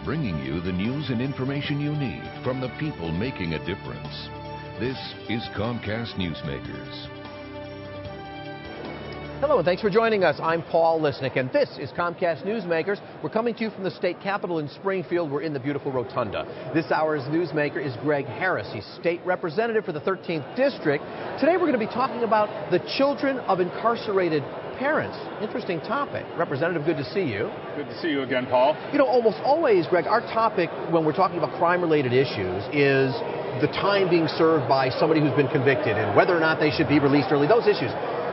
bringing you the news and information you need from the people making a difference. This is Comcast Newsmakers. Hello, and thanks for joining us. I'm Paul Lisnick, and this is Comcast Newsmakers. We're coming to you from the state capitol in Springfield. We're in the beautiful Rotunda. This hour's newsmaker is Greg Harris. He's state representative for the 13th District. Today we're going to be talking about the children of incarcerated parents. Interesting topic. Representative, good to see you. Good to see you again, Paul. You know, almost always, Greg, our topic when we're talking about crime-related issues is the time being served by somebody who's been convicted and whether or not they should be released early, those issues.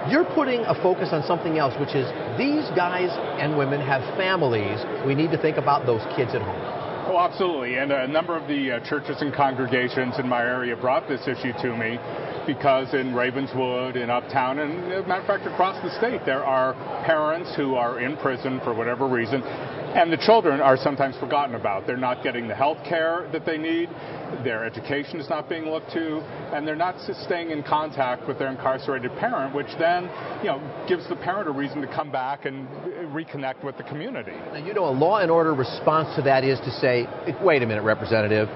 You're putting a focus on something else, which is these guys and women have families. We need to think about those kids at home. Oh, absolutely. And a number of the churches and congregations in my area brought this issue to me because in Ravenswood, in Uptown, and as a matter of fact, across the state, there are parents who are in prison for whatever reason, and the children are sometimes forgotten about. They're not getting the health care that they need. Their education is not being looked to, and they're not staying in contact with their incarcerated parent, which then, gives the parent a reason to come back and reconnect with the community. Now, a law and order response to that is to say, wait a minute, Representative,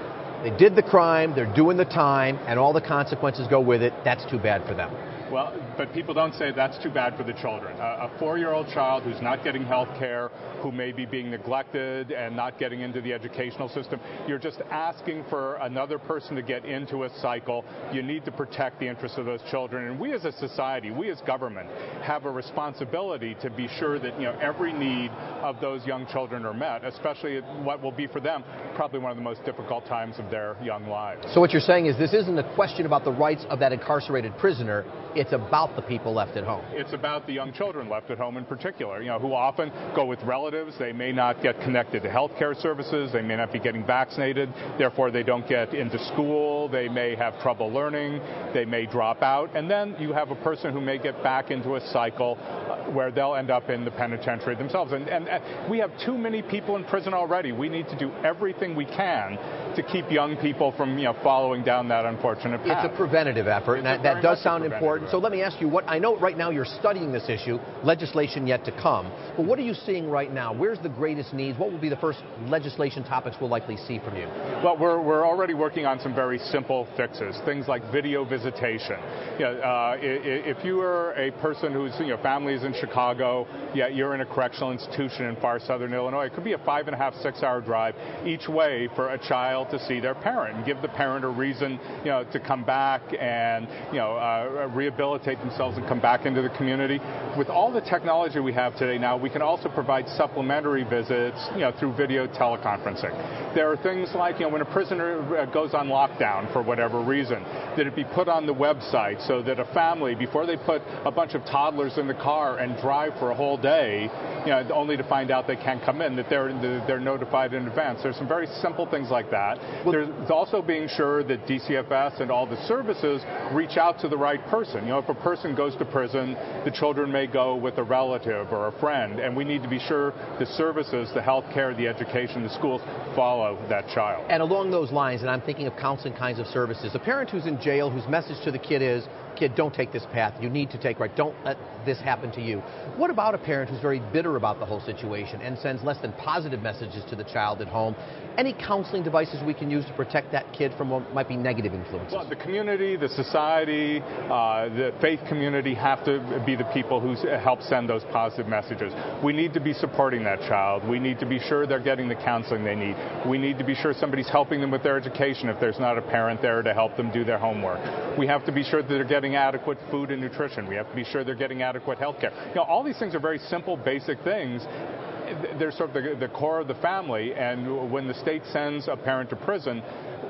they did the crime, they're doing the time, and all the consequences go with it. That's too bad for them. Well, but people don't say that's too bad for the children. A 4-year-old child who's not getting health care, who may be being neglected and not getting into the educational system, you're just asking for another person to get into a cycle. You need to protect the interests of those children. And we as a society, we as government, have a responsibility to be sure that every need of those young children are met, especially at what will be for them probably one of the most difficult times of their young lives. So what you're saying is this isn't a question about the rights of that incarcerated prisoner. It's about the people left at home. It's about the young children left at home in particular, who often go with relatives. They may not get connected to health care services. They may not be getting vaccinated. Therefore, they don't get into school. They may have trouble learning. They may drop out. And then you have a person who may get back into a cycle where they'll end up in the penitentiary themselves. And we have too many people in prison already. We need to do everything we can to keep young people from, following down that unfortunate path. It's a preventative effort, and that does sound important. So let me ask you, I know right now you're studying this issue, legislation yet to come, but what are you seeing right now? Where's the greatest needs? What will be the first legislation topics we'll likely see from you? Well, we're already working on some very simple fixes, things like video visitation. If you are a person whose family is in Chicago, yet you're in a correctional institution in far southern Illinois, it could be a 5.5, 6-hour drive each way for a child to see their parent and give the parent a reason, to come back and, rehabilitate themselves and come back into the community. With all the technology we have today now, we can also provide supplementary visits, through video teleconferencing. There are things like, when a prisoner goes on lockdown for whatever reason, that it be put on the website so that a family, before they put a bunch of toddlers in the car and drive for a whole day, only to find out they can't come in, that they're notified in advance. There's some very simple things like that. There's also being sure that DCFS and all the services reach out to the right person. If a person goes to prison, the children may go with a relative or a friend, and we need to be sure the services, the health care, the education, the schools follow that child. And along those lines, and I'm thinking of counseling kinds of services, a parent who's in jail whose message to the kid is, kid, don't take this path. You need to take right. Don't let this happen to you. What about a parent who's very bitter about the whole situation and sends less than positive messages to the child at home? Any counseling devices we can use to protect that kid from what might be negative influences? Well, the community, the society, the faith community have to be the people who help send those positive messages. We need to be supporting that child. We need to be sure they're getting the counseling they need. We need to be sure somebody's helping them with their education if there's not a parent there to help them do their homework. We have to be sure that they're getting adequate food and nutrition. We have to be sure they're getting adequate health care. All these things are very simple, basic things. They're sort of the core of the family, and when the state sends a parent to prison,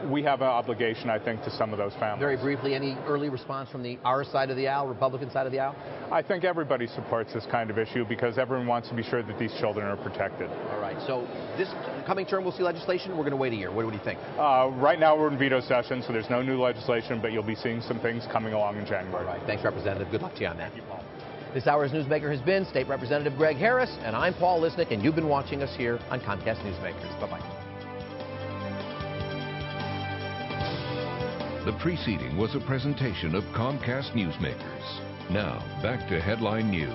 we have an obligation, I think, to some of those families. Very briefly, any early response from our side of the aisle, Republican side of the aisle? I think everybody supports this kind of issue because everyone wants to be sure that these children are protected. All right. So this coming term, we'll see legislation. We're going to wait a year. What do you think? Right now, we're in veto session, so there's no new legislation, but you'll be seeing some things coming along in January. All right. Thanks, Representative. Good luck to you on that. Thank you, Paul. This hour's newsmaker has been State Representative Greg Harris, and I'm Paul Lisnick, and you've been watching us here on Comcast Newsmakers. Bye-bye. The preceding was a presentation of Comcast Newsmakers. Now, back to headline news.